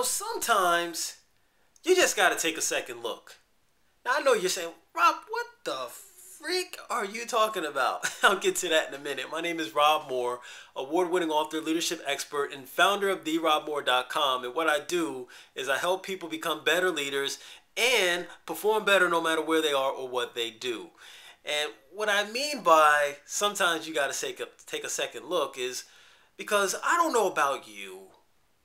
Sometimes you just got to take a second look. Now, I know you're saying, Rob, what the freak are you talking about? I'll get to that in a minute. My name is Rob Moore, award-winning author, leadership expert, and founder of therobmoore.com. And what I do is I help people become better leaders and perform better no matter where they are or what they do. And what I mean by sometimes you got to take a second look is because I don't know about you,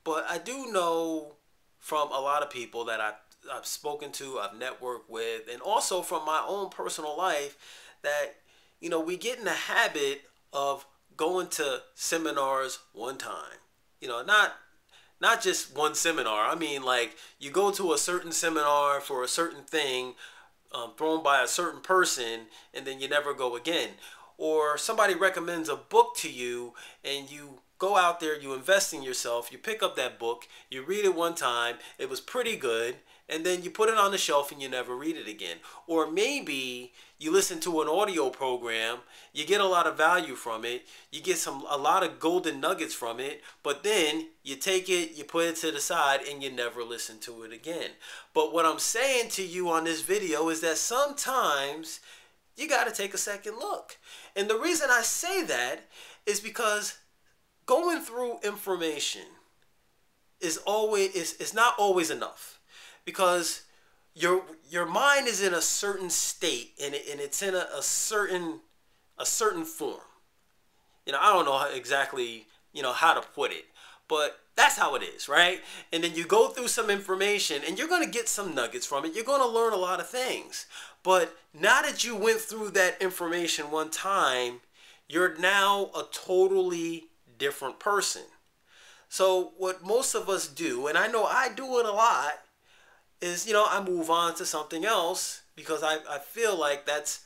but I do know from a lot of people that I've spoken to, I've networked with, and also from my own personal life that, we get in the habit of going to seminars one time. Not just one seminar. I mean, like, you go to a certain seminar for a certain thing thrown by a certain person, and then you never go again. Or somebody recommends a book to you, and you go out there, you invest in yourself, you pick up that book, you read it one time, it was pretty good, and then you put it on the shelf and you never read it again. Or maybe you listen to an audio program, you get a lot of value from it, you get a lot of golden nuggets from it, but then you take it, you put it to the side, and you never listen to it again. But what I'm saying to you on this video is that sometimes you got to take a second look. And the reason I say that is because going through information is not always enough, because your mind is in a certain state, and it's in a certain form. I don't know exactly how to put it, but that's how it is, right? And then you go through some information and you're going to get some nuggets from it. You're going to learn a lot of things. But now that you went through that information one time, you're now a totally different person. So what most of us do, and I know I do it a lot, is I move on to something else because I feel like that's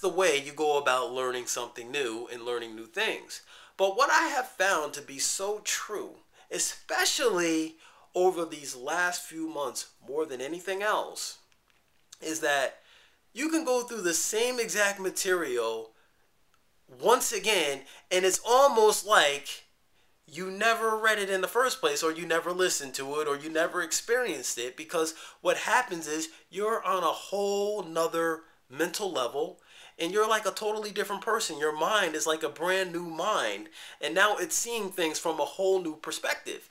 the way you go about learning something new and learning new things. But what I have found to be so true, especially over these last few months more than anything else, is that you can go through the same exact material once again, and it's almost like you never read it in the first place, or you never listened to it, or you never experienced it, because what happens is you're on a whole nother mental level, and you're like a totally different person. Your mind is like a brand new mind, and now it's seeing things from a whole new perspective.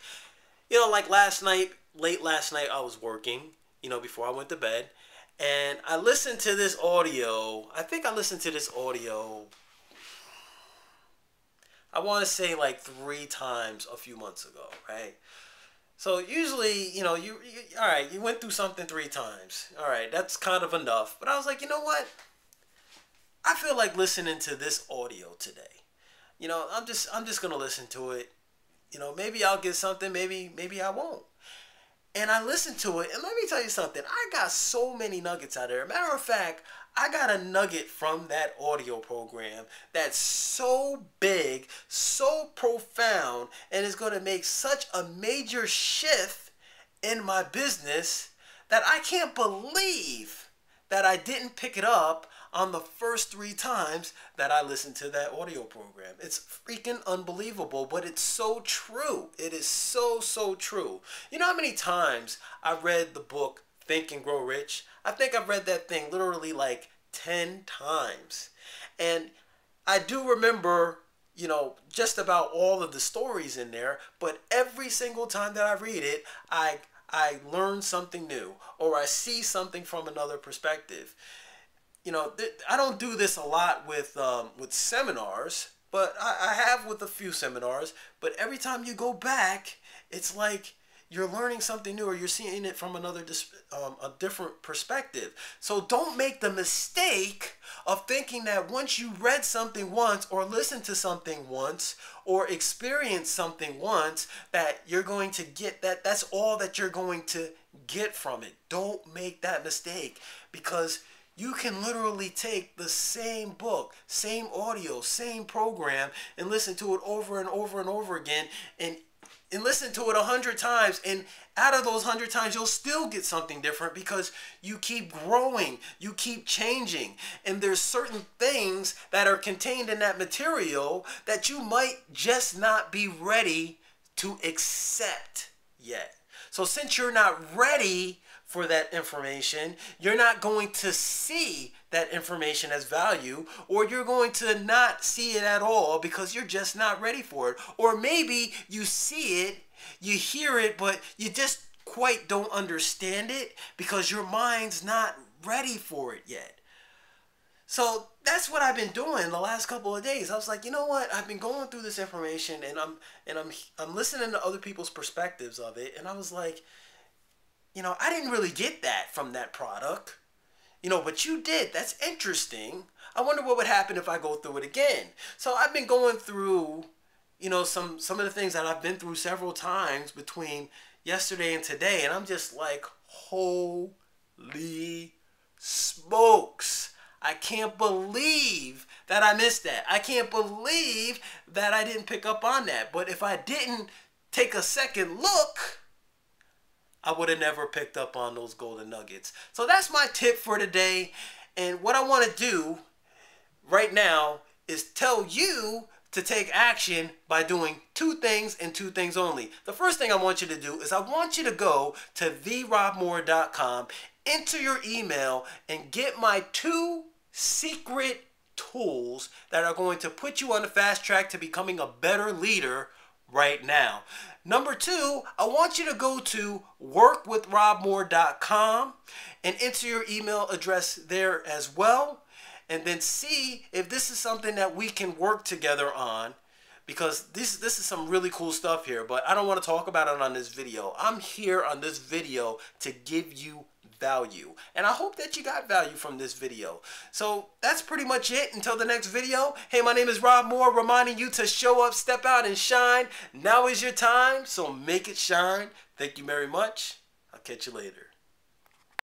Like late last night, I was working, before I went to bed, and I listened to this audio. I think I listened to this audio, I want to say like 3 times a few months ago, right? So usually, you all right, you went through something 3 times. All right, that's kind of enough. But I was like, you know what? I feel like listening to this audio today. I'm just gonna listen to it. Maybe I'll get something, maybe I won't. And I listened to it, and let me tell you something. I got so many nuggets out of there. Matter of fact, I got a nugget from that audio program that's so big, so profound, and is going to make such a major shift in my business that I can't believe that I didn't pick it up on the first 3 times that I listened to that audio program. It's freaking unbelievable, but it's so true. It is so, so true. You know how many times I read the book Think and Grow Rich? I think I've read that thing literally like 10 times. And I do remember, just about all of the stories in there, but every single time that I read it, I learn something new, or I see something from another perspective. I don't do this a lot with seminars, but I have with a few seminars. But every time you go back, it's like you're learning something new, or you're seeing it from a different perspective. So don't make the mistake of thinking that once you read something once, or listened to something once, or experienced something once, that you're going to get that's all that you're going to get from it. Don't make that mistake, because you can literally take the same book, same audio, same program, and listen to it over and over and over again, and listen to it 100 times, and out of those 100 times, you'll still get something different, because you keep growing, you keep changing, and there's certain things that are contained in that material that you might just not be ready to accept yet. So since you're not ready for that information, you're not going to see that information as value, or you're going to not see it at all because you're just not ready for it. Or maybe you see it, you hear it, but you just quite don't understand it because your mind's not ready for it yet. So that's what I've been doing the last couple of days. I was like, you know what? I've been going through this information and I'm listening to other people's perspectives of it, and I was like, I didn't really get that from that product. But you did. That's interesting. I wonder what would happen if I go through it again. So I've been going through, some of the things that I've been through several times between yesterday and today, and I'm just like, holy smokes. I can't believe that I missed that. I can't believe that I didn't pick up on that. But if I didn't take a second look, I would have never picked up on those golden nuggets. So that's my tip for today. And what I want to do right now is tell you to take action by doing two things and two things only. The first thing I want you to do is I want you to go to therobmoore.com, enter your email, and get my 2 secret tools that are going to put you on the fast track to becoming a better leader right now. Number 2, I want you to go to workwithrobmoore.com and enter your email address there as well, and then see if this is something that we can work together on, because this is some really cool stuff here, but I don't want to talk about it on this video. I'm here on this video to give you value, and I hope that you got value from this video. So that's pretty much it. Until the next video, hey, my name is Rob Moore, reminding you to show up, step out, and shine. Now is your time, so make it shine. Thank you very much. I'll catch you later.